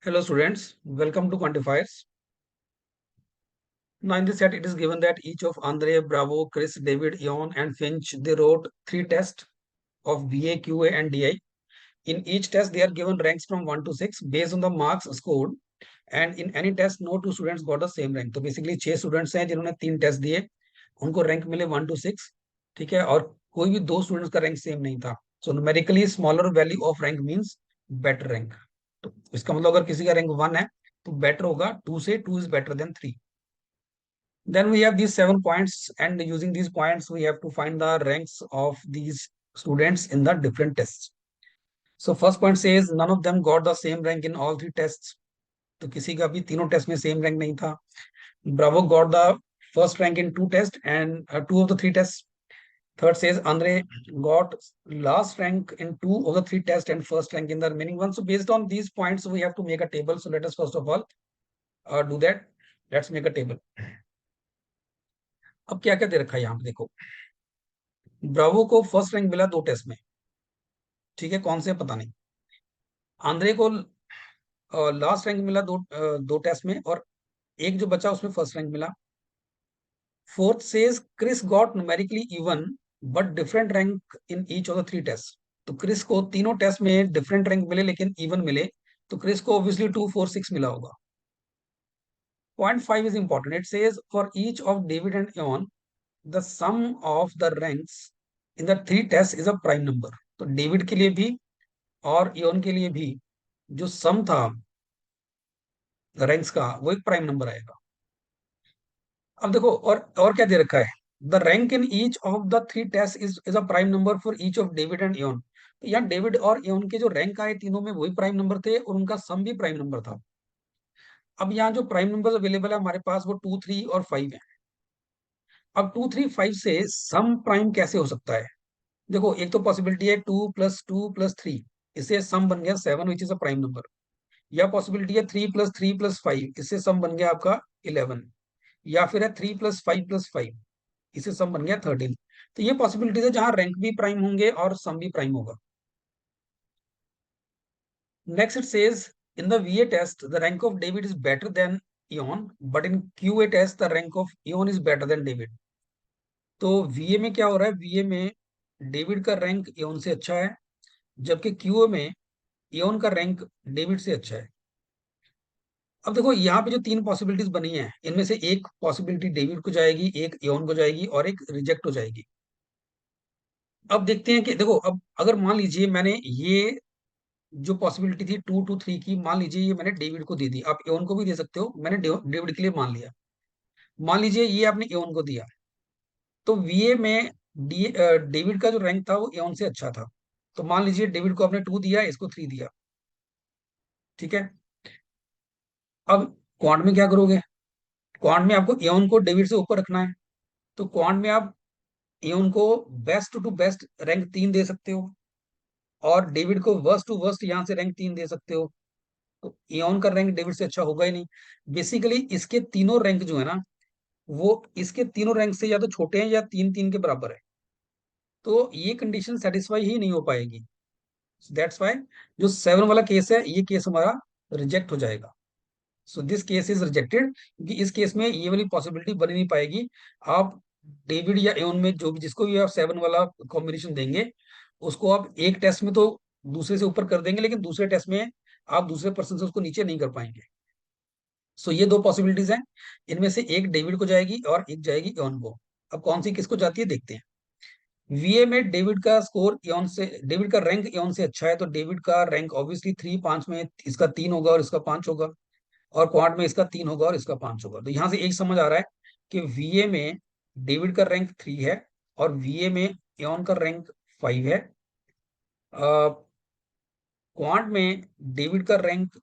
Hello students, welcome to Quantifiers. Now in this set it is given that each of Andre, Bravo, Chris, David, Ion and Finch, they wrote 3 tests of BA, QA and DI. In each test they are given ranks from 1 to 6 based on the marks scored, and in any test no two students got the same rank. तो basically 6 students हैं जिन्होंने 3 test दिए, उनको rank मिले 1 to 6, ठीक है, और कोई भी 2 स्टूडेंट्स का रैंक सेम नहीं था. So numerically smaller value of rank means better rank. तो इसका मतलब अगर किसी का रैंक 1 है तो बेटर होगा 2 से, 2 is better then 3. Then we have these 7 points, and using these points, we have to find the ranks of these students in the different tests. So first point says none of them got the same rank in all 3 tests. तो किसी का भी तीनों test में same rank नहीं था. Bravo got the first rank in 2 tests and 2 of the 3 tests. Third says Andre got last rank in 2 of the 3 tests and first rank in the remaining one. So based on these points, we have to make a table. So let us first of all do that. Let's make a table. अब क्या क्या दे रखा है यहाँ पे देखो. Bravo को फर्स्ट रैंक मिला 2 टेस्ट में, ठीक है, कौन से पता नहीं. आंद्रे को लास्ट रैंक मिला 2 टेस्ट में, और एक जो बचा उसमें फर्स्ट रैंक मिला. Fourth says Chris got numerically even but different rank in each of the 3 test. तो क्रिस को तीनों टेस्ट में डिफरेंट रैंक मिले लेकिन इवन मिले, तो क्रिस को ऑब्वियसली 2, 4, 6 मिला होगा. Point 5 is important. It says for each of David and Ian the sum of the ranks in the 3 test is a prime number. तो डेविड के लिए भी और इयोन के लिए भी जो सम था रैंक्स का वो एक प्राइम नंबर आएगा. अब देखो और क्या दे रखा है. The rank in each of the 3 test is a prime number for each of David and Eoin. तो यहाँ डेविड और इयोन के जो रैंक आए तीनों में वही प्राइम नंबर थे और उनका सम भी प्राइम नंबर था. अब यहाँ जो प्राइम नंबर अवेलेबल है हमारे पास वो 2, 3 और 5 है. अब 2, 3, 5 से सम प्राइम कैसे हो सकता है. देखो एक तो पॉसिबिलिटी है 2 + 2 + 3, इससे सम बन गया 7 which is a prime number. या पॉसिबिलिटी है 3 + 3 + 5, इससे सम बन गया आपका 11. या फिर है 3 + 5 + 5, इससे सम बन गया 13. तो ये पॉसिबिलिटीज है जहां रैंक भी प्राइम होंगे और सम भी प्राइम होगा. Next it says in the VA test the rank of David is better than Ian, but in QA test the rank of Ian is better than David. तो VA में क्या हो रहा है, वीए में डेविड का रैंक इयोन से अच्छा है, जबकि क्यूए में इयोन का रैंक डेविड से अच्छा है. अब देखो यहाँ पे जो 3 पॉसिबिलिटीज बनी है इनमें से एक पॉसिबिलिटी डेविड को जाएगी, एक इयोन को जाएगी और एक रिजेक्ट हो जाएगी. अब देखते हैं कि देखो, अब अगर मान लीजिए मैंने ये जो पॉसिबिलिटी थी 2 to 3 की, मान लीजिए ये मैंने डेविड को दे दी. आप एवन को भी दे सकते हो, मैंने डेविड के लिए मान लिया. मान लीजिए ये आपने एवन को दिया, तो वीए में डेविड का जो रैंक था वो एवन से अच्छा था. तो मान लीजिए डेविड को आपने 2 दिया, इसको 3 दिया, ठीक है. अब क्वांट में क्या करोगे. क्वांट में आपको एवन को डेविड से ऊपर रखना है. तो क्वांट में आप एवन को बेस्ट टू बेस्ट रैंक 3 दे सकते हो, और डेविड को वर्स्ट टू वर्स्ट यहाँ से रैंक 3 दे सकते हो. तो इयोन का रैंक डेविड से अच्छा होगा ही नहीं. बेसिकली इसके तीनों रैंक जो है ना, वो इसके तीनों रैंक से या तो छोटे हैं या 3, 3 के बराबर है. तो ये कंडीशन सेटिस्फाई ही नहीं हो पाएगी. दैट्स वाई जो 7 वाला केस है ये केस हमारा रिजेक्ट हो जाएगा. So this case is rejected, क्योंकि इस केस में ये वाली पॉसिबिलिटी बन ही नहीं पाएगी. आप डेविड या एवन में जो भी जिसको भी आप 7 वाला कॉम्बिनेशन देंगे, उसको आप एक टेस्ट में तो दूसरे से ऊपर कर देंगे, लेकिन दूसरे टेस्ट में आप दूसरे पर्सन से उसको नीचे नहीं कर पाएंगे. सो ये 2 पॉसिबिलिटीज हैं. इनमें से एक डेविड को जाएगी और एक जाएगी इयोन को. अब कौन सी किसको जाती है देखते हैं. वीए में डेविड का स्कोर इयोन से, डेविड का रैंक इयोन से अच्छा है, तो डेविड का रैंक ऑब्वियसली 3, 5 में इसका 3 होगा और इसका 5 होगा, और क्वाड में इसका 3 होगा और इसका 5 होगा. तो यहां से एक समझ आ रहा है कि वीए में डेविड का रैंक 3 है और वीए में इयोन का रैंक 5 है. क्वांट में डेविड का रैंक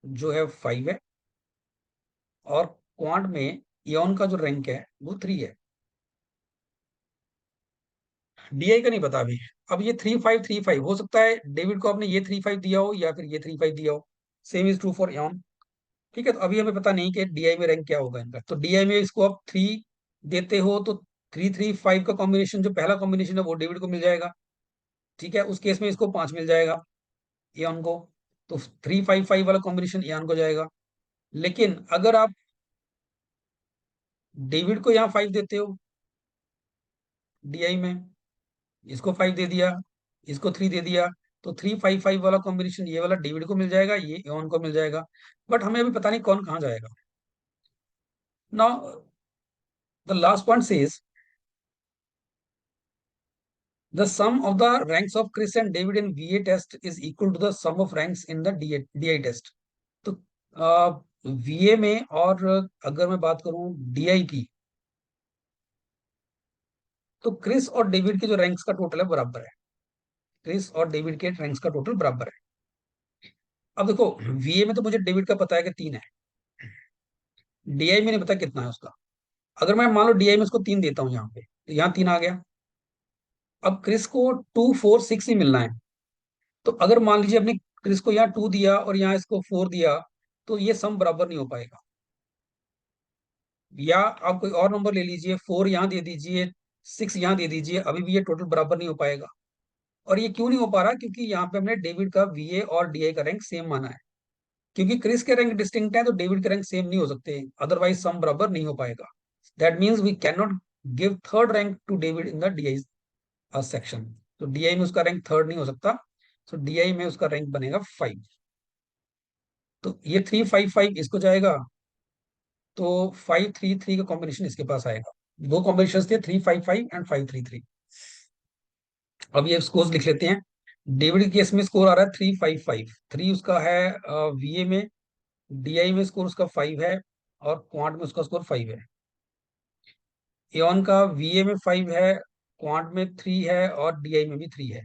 जो है 5 है, और क्वांट में इयोन का जो रैंक है वो 3 है. डीआई का नहीं पता अभी. अब ये 3, 5, 3, 5 हो सकता है डेविड को आपने ये 3, 5 दिया हो या फिर ये 3, 5 दिया हो. Same is true for Eoin. ठीक है, तो अभी हमें पता नहीं कि डीआई में रैंक क्या होगा इनका. तो डीआई में इसको आप 3 देते हो तो 3, 3, 5 का कॉम्बिनेशन जो पहला कॉम्बिनेशन है वो डेविड को मिल जाएगा. ठीक है, उस केस में इसको 5 मिल जाएगा. एन को, तो 355 वाला कॉम्बिनेशन एन को जाएगा। लेकिन अगर आप डेविड को यहाँ 5 देते हो डीआई में, इसको 5 दे दिया, इसको 3 दे दिया, तो 355 वाला कॉम्बिनेशन ये वाला डेविड को मिल जाएगा, ये एन को मिल जाएगा। बट हमें अभी पता नहीं कौन कहाँ जाएगा। Now the last point says the sum of the ranks of Chris and David in VA test is equal to the sum of ranks in the DI test। तो VA में, और अगर मैं बात करूं DI की, तो क्रिस और डेविड के जो रैंक्स का टोटल है बराबर है। क्रिस और डेविड के रैंक्स का टोटल बराबर है। अब देखो, VA में तो मुझे डेविड का पता है कि 3 है, DI में नहीं पता कितना है उसका। अगर मैं मान लो DI में उसको 3 देता हूँ यहाँ पे, तो यहाँ 3 आ गया। अब क्रिस को 2 4 6 ही मिलना है। तो अगर मान लीजिए अपने क्रिस को यहाँ 2 दिया और यहाँ इसको 4 दिया, तो ये सम बराबर नहीं हो पाएगा। या आप कोई और नंबर ले लीजिए, 4 यहाँ दे दीजिए, 6 यहाँ दे दीजिए, अभी भी ये टोटल बराबर नहीं हो पाएगा। और ये क्यों नहीं हो पा रहा? क्योंकि यहाँ पे हमने डेविड का VA और DI का रैंक सेम माना है। क्योंकि क्रिस के रैंक डिस्टिंक्ट है, तो डेविड के रैंक सेम नहीं हो सकते, अदरवाइज सम बराबर नहीं हो पाएगा। That means we can not give third rank to David in the DI section. तो DI में उसका रैंक थर्ड नहीं हो सकता, तो DI में उसका रैंक बनेगा 5। तो ये 355 इसको जाएगा, तो 533 का कॉम्बिनेशन इसके पास आएगा। दो कॉम्बिनेशन थे, 355 एंड 533। अब ये स्कोर लिख लेते हैं। डेविड के केस में स्कोर आ रहा है 355, 3 उसका है VA में, DI में स्कोर उसका 5 है, और क्वांट में उसका स्कोर 5 है। एन का VA में 5 है, क्वांट में 3 है, और DI में भी 3 है।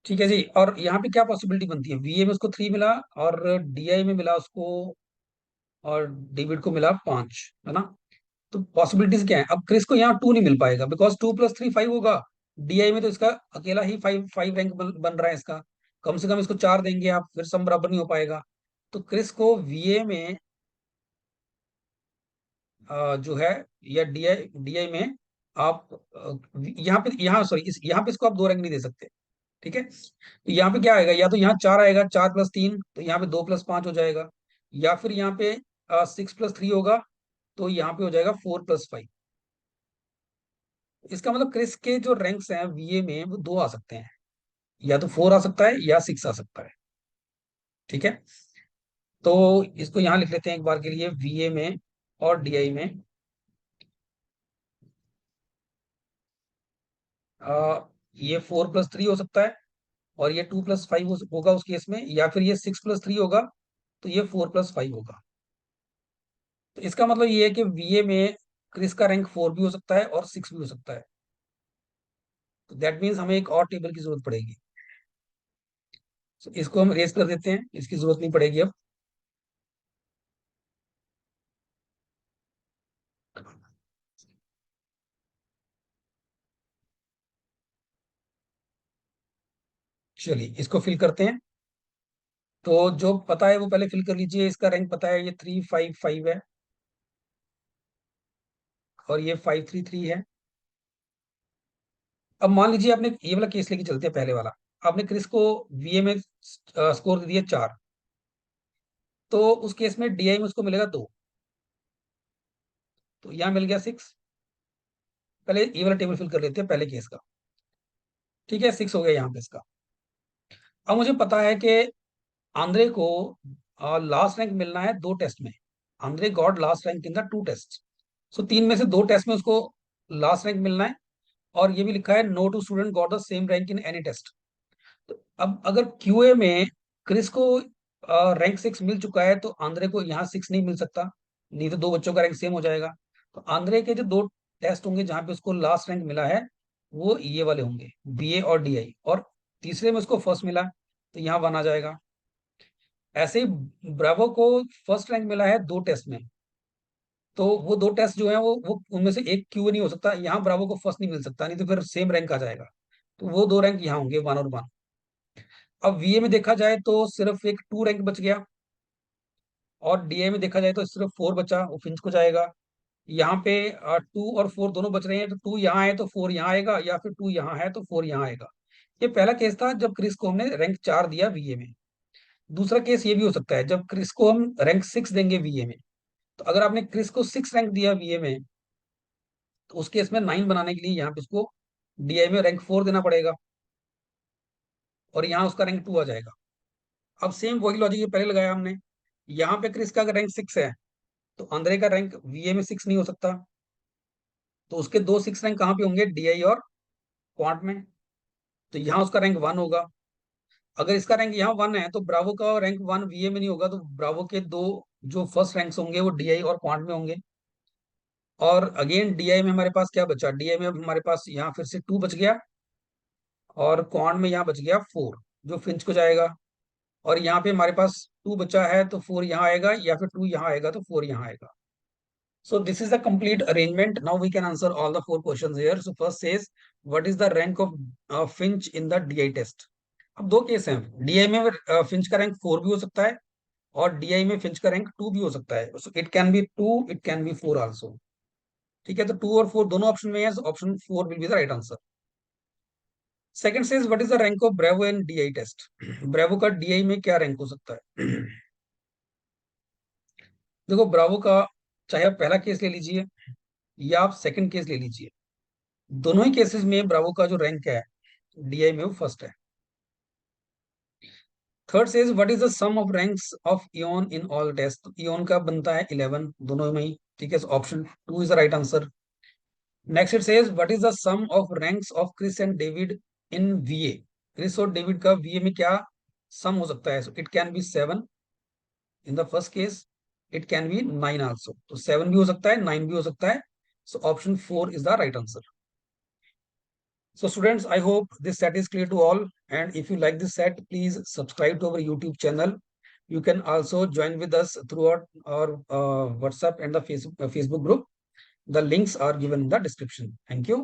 ठीक है जी। और यहाँ पे क्या पॉसिबिलिटी बनती है? VA में उसको 3 मिला, और DI में मिला उसको, और डेविड को मिला 5, है ना? तो पॉसिबिलिटीज क्या है? अब क्रिस को यहाँ 2 नहीं मिल पाएगा, बिकॉज 2 + 3 5 होगा। DI में तो इसका अकेला ही 5 रैंक बन रहा है इसका। कम से कम इसको 4 देंगे आप, फिर सम बराबर नहीं हो पाएगा। तो क्रिस को VA में जो है, या DI में आप यहाँ पे, यहाँ सॉरी, इस यहाँ पे इसको आप 2 रैंक नहीं दे सकते। ठीक है, तो यहाँ पे क्या आएगा? या तो यहाँ 4 आएगा, 4 + 3, तो यहाँ पे 2 + 5 हो जाएगा। या फिर यहाँ पे 6 + 3 होगा, तो यहाँ पे हो जाएगा 4 + 5। इसका मतलब क्रिस के जो रैंक्स हैं VA में, वो 2 आ सकते हैं, या तो 4 आ सकता है या 6 आ सकता है। ठीक है, तो इसको यहाँ लिख लेते हैं एक बार के लिए। VA में और DI में ये 4 + 3 हो सकता है, और ये 2 + 5 होगा उस केस में, या फिर ये 6 + 3 होगा, तो ये 4 + 5 होगा। तो इसका मतलब ये है कि VA में क्रिस का रैंक 4 भी हो सकता है और 6 भी हो सकता है। तो दैट मीन्स हमें एक और टेबल की जरूरत पड़ेगी। तो इसको हम रेस कर देते हैं, इसकी जरूरत नहीं पड़ेगी अब। चलिए इसको फिल करते हैं। तो जो पता है वो पहले फिल कर लीजिए। इसका रैंक पता है, ये 355 है, और ये 533 है। अब मान लीजिए आपने ये वाला केस लेके चलते हैं, पहले वाला। आपने क्रिस को VA में स्कोर दे दिया 4, तो उस केस में DI में उसको मिलेगा 2, तो यहाँ मिल गया 6। पहले ये वाला टेबल फिल कर लेते हैं पहले केस का। ठीक है, 6 हो गया यहाँ पे इसका। अब मुझे पता है कि आंद्रे को लास्ट रैंक मिलना है 2 टेस्ट में। Andre got last rank in the 2 test. So 3 में से 2 टेस्ट में उसको लास्ट रैंक मिलना है। और ये भी लिखा है, no two student got the same rank in any test. तो अब अगर QA में क्रिस को रैंक 6 मिल चुका है, तो आंद्रे को यहाँ 6 नहीं मिल सकता, नहीं तो 2 बच्चों का रैंक सेम हो जाएगा। तो आंद्रे के जो 2 टेस्ट होंगे जहां पे उसको लास्ट रैंक मिला है, वो ये वाले होंगे, BA और DI। और तीसरे में उसको फर्स्ट मिला, तो यहाँ 1 आ जाएगा। ऐसे ही ब्रावो को फर्स्ट रैंक मिला है 2 टेस्ट में, तो वो 2 टेस्ट जो है, वो उनमें से एक QA नहीं हो सकता। यहाँ ब्रावो को फर्स्ट नहीं मिल सकता, नहीं तो फिर सेम रैंक आ जाएगा। तो वो 2 रैंक यहाँ होंगे, 1 और 1। अब VA में देखा जाए तो सिर्फ एक 2 रैंक बच गया, और DI में देखा जाए तो सिर्फ 4 बचा, वो फिंच को जाएगा। यहाँ पे 2 और 4 दोनों बच रहे हैं, तो 2 यहाँ है तो 4 यहाँ आएगा, या फिर 2 यहाँ है तो 4 यहाँ आएगा। ये पहला केस था जब क्रिस को हमने रैंक 4 दिया वीए में। दूसरा केस ये भी हो सकता है जब क्रिस को हम रैंक 6 देंगे वीए में। तो अगर आपने क्रिस को 6 रैंक दिया वीए में, तो उस केस में 9 बनाने के लिए यहाँ पे उसको डीआई में रैंक 4 देना पड़ेगा, और यहाँ उसका रैंक 2 आ जाएगा। अब सेम वही लॉजिक जो पहले लगाया हमने, यहाँ पे क्रिस का अगर रैंक 6 है, तो अंद्रे का रैंक वीए में 6 नहीं हो सकता, तो उसके दो 6 रैंक कहाँ पे होंगे, डीआई और क्वांट में। तो यहाँ उसका रैंक 1 होगा। अगर इसका रैंक यहाँ 1 है, तो ब्रावो का रैंक 1 वीए में नहीं होगा, तो ब्रावो के दो जो फर्स्ट रैंक्स होंगे वो डीआई और क्वांट में होंगे। और अगेन डीआई में हमारे पास क्या बचा, डीआई में अब हमारे पास यहाँ फिर से 2 बच गया, और क्वांट में यहाँ बच गया 4, जो फिंच को जाएगा। और यहाँ पे हमारे पास 2 बचा है, तो 4 यहाँ आएगा, या फिर 2 यहाँ आएगा तो 4 यहाँ आएगा। So this is the complete arrangement. Now we can answer all the 4 questions here. So first says, what is the rank of Finch in the DI test? अब दो केस हैं, डीआई में फिंच का रैंक 4 भी हो सकता है, और डीआई में फिंच का रैंक 2 भी हो सकता है। So it can B 2, it can B 4 also. ठीक है, तो 2 और 4 दोनों ऑप्शन में है, option 4 will be the right answer. Second says, what is the rank of Bravo in DI test? Bravo का डीआई में क्या रैंक हो सकता है? देखो, ब्रावो का चाहे आप पहला केस ले लीजिए या आप सेकंड केस ले लीजिए, दोनों ही केसेस में ब्रावो का जो रैंक है डीआई में वो फर्स्ट है। Third says, what is the sum of ranks of Ian in all test? Ian का बनता है 11 दोनों में ही। ठीक है, option 2 is the right answer. Next it says, what is the sum of ranks of Chris and David in VA? Chris और David का वीए में क्या सम हो सकता है? So it can be 7 in the first case, it can B 9 also. तो 7 भी हो सकता है, 9 भी हो सकता है। So option 4 is the right answer. So students, I hope this set is clear to all. And if you like this set, please subscribe to our YouTube channel. You can also join with us throughout our WhatsApp and the Facebook group. The links are given in the description. Thank you.